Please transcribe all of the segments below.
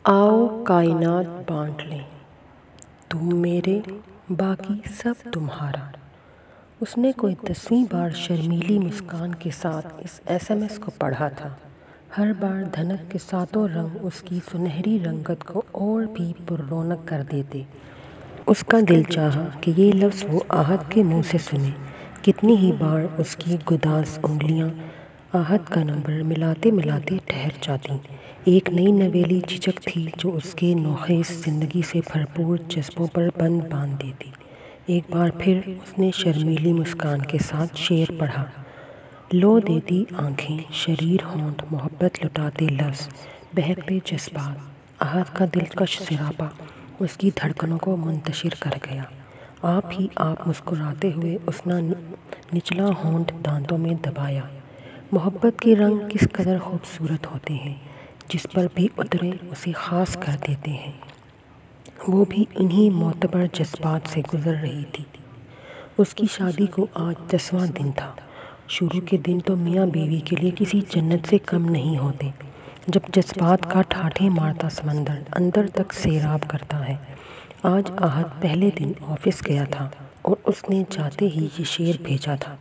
आओ कायनात बांट लें, तुम मेरे बाकी सब तुम्हारा। उसने कोई 10वीं बार शर्मीली मुस्कान के साथ इस SMS को पढ़ा था। हर बार धनक के सातों रंग उसकी सुनहरी रंगत को और भी पुररौनक कर देते। उसका दिल चाहा कि ये लफ्ज़ वो आहत के मुंह से सुने। कितनी ही बार उसकी गुदास उंगलियां आहत का नंबर मिलाते मिलाते ठहर जाती। एक नई नवेली झिझक थी जो उसके नोखेस ज़िंदगी से भरपूर जज्बों पर बंद बांध देती। एक बार फिर उसने शर्मीली मुस्कान के साथ शेर पढ़ा। लो देती आंखें, शरीर होंठ, मोहब्बत लुटाते लफ्ज़, बहकते जज्बात। आहत का दिलकश सिरापा उसकी धड़कनों को मुंतशिर कर गया। आप ही आप मुस्कुराते हुए उसने निचला होंठ दांतों में दबाया। मोहब्बत के रंग किस कदर खूबसूरत होते हैं, जिस पर भी उतरे उसे ख़ास कर देते हैं। वो भी इन्हीं मोतबर जज्बात से गुज़र रही थी। उसकी शादी को आज 10वां दिन था। शुरू के दिन तो मियाँ बीवी के लिए किसी जन्नत से कम नहीं होते, जब जज्बात का ठाठे मारता समंदर अंदर तक सैराब करता है। आज आहत पहले दिन ऑफिस गया था और उसने जाते ही ये शेर भेजा था।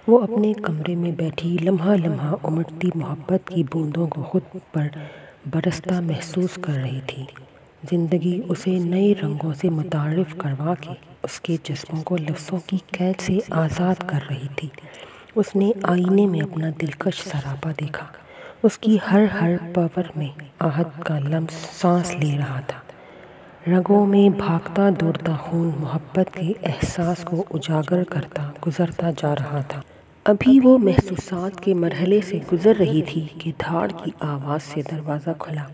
वो अपने कमरे में बैठी लम्हा लम्हा उमड़ती मोहब्बत की बूंदों को खुद पर बरसता महसूस कर रही थी। ज़िंदगी उसे नए रंगों से मुतारिफ करवा के उसके जज्बों को लफ्ज़ों की कैद से आज़ाद कर रही थी। उसने आईने में अपना दिलकश सरापा देखा। उसकी हर पवर में आहत का लम्स सांस ले रहा था। रगों में भागता दौड़ता खून मोहब्बत के एहसास को उजागर करता गुजरता जा रहा था। अभी वो महसूसात के मरहले से गुजर रही थी कि धाड़ की आवाज़ से दरवाज़ा खुला।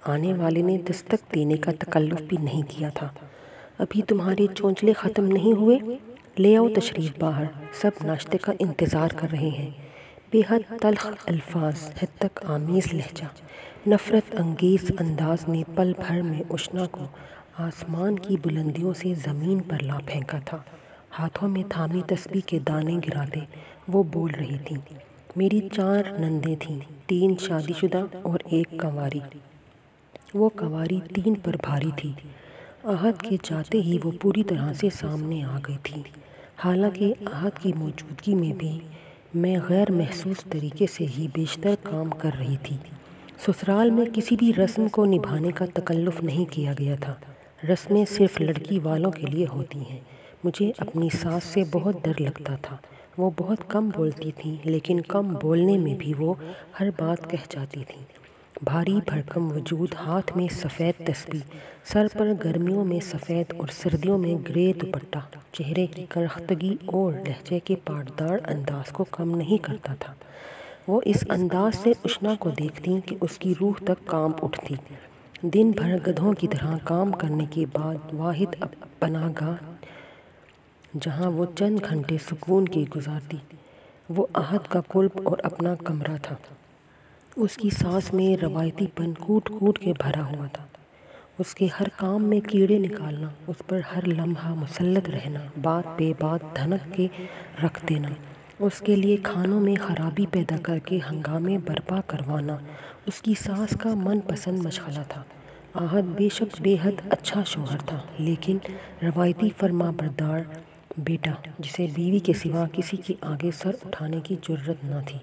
आने वाले ने दस्तक देने का तकल्लुफ़ भी नहीं किया था। अभी तुम्हारे चोंचले ख़त्म नहीं हुए, ले आओ तशरीफ़ बाहर, सब नाश्ते का इंतज़ार कर रहे हैं। बेहद तल्ख़ अल्फाज, हद तक आमेज़ लहजा, नफ़रत अंगेज़ अंदाज ने पल भर में उष्णा को आसमान की बुलंदियों से ज़मीन पर ला फेंका था। हाथों में थामी तस्बीह के दाने गिराते वो बोल रही थी, मेरी 4 नंदें थीं, 3 शादीशुदा और 1 कंवारी। वो कंवारी 3 पर भारी थी। आहत के जाते ही वो पूरी तरह से सामने आ गई थी। हालांकि आहत की मौजूदगी में भी मैं गैर महसूस तरीके से ही बेशतर काम कर रही थी। ससुराल में किसी भी रस्म को निभाने का तकल्लुफ़ नहीं किया गया था। रस्में सिर्फ लड़की वालों के लिए होती हैं। मुझे अपनी सास से बहुत डर लगता था। वो बहुत कम बोलती थी, लेकिन कम बोलने में भी वो हर बात कह जाती थी। भारी भरकम वजूद, हाथ में सफ़ेद तस्बीह, सर पर गर्मियों में सफ़ेद और सर्दियों में ग्रे दुपट्टा, चेहरे की करख्तगी और लहजे के पाटदार अंदाज को कम नहीं करता था। वो इस अंदाज से उष्णा को देखती कि उसकी रूह तक कांप उठती। दिन भर गधों की तरह काम करने के बाद वाहिद पनाहगाह जहाँ वो चंद घंटे सुकून के गुजारती, वो आहत का कुर्ब और अपना कमरा था। उसकी सांस में रवायतीपन कूट कूट के भरा हुआ था। उसके हर काम में कीड़े निकालना, उस पर हर लम्हा मुसल्लत रहना, बात बे बात धनक के रख देना, उसके लिए खानों में ख़राबी पैदा करके हंगामे बर्पा करवाना उसकी सास का मनपसंद मशग़ला था। आहत बेशक बेहद अच्छा शौहर था, लेकिन रवायती फरमाबरदार बेटा जिसे बीवी के सिवा किसी के आगे सर उठाने की जुर्रत न थी।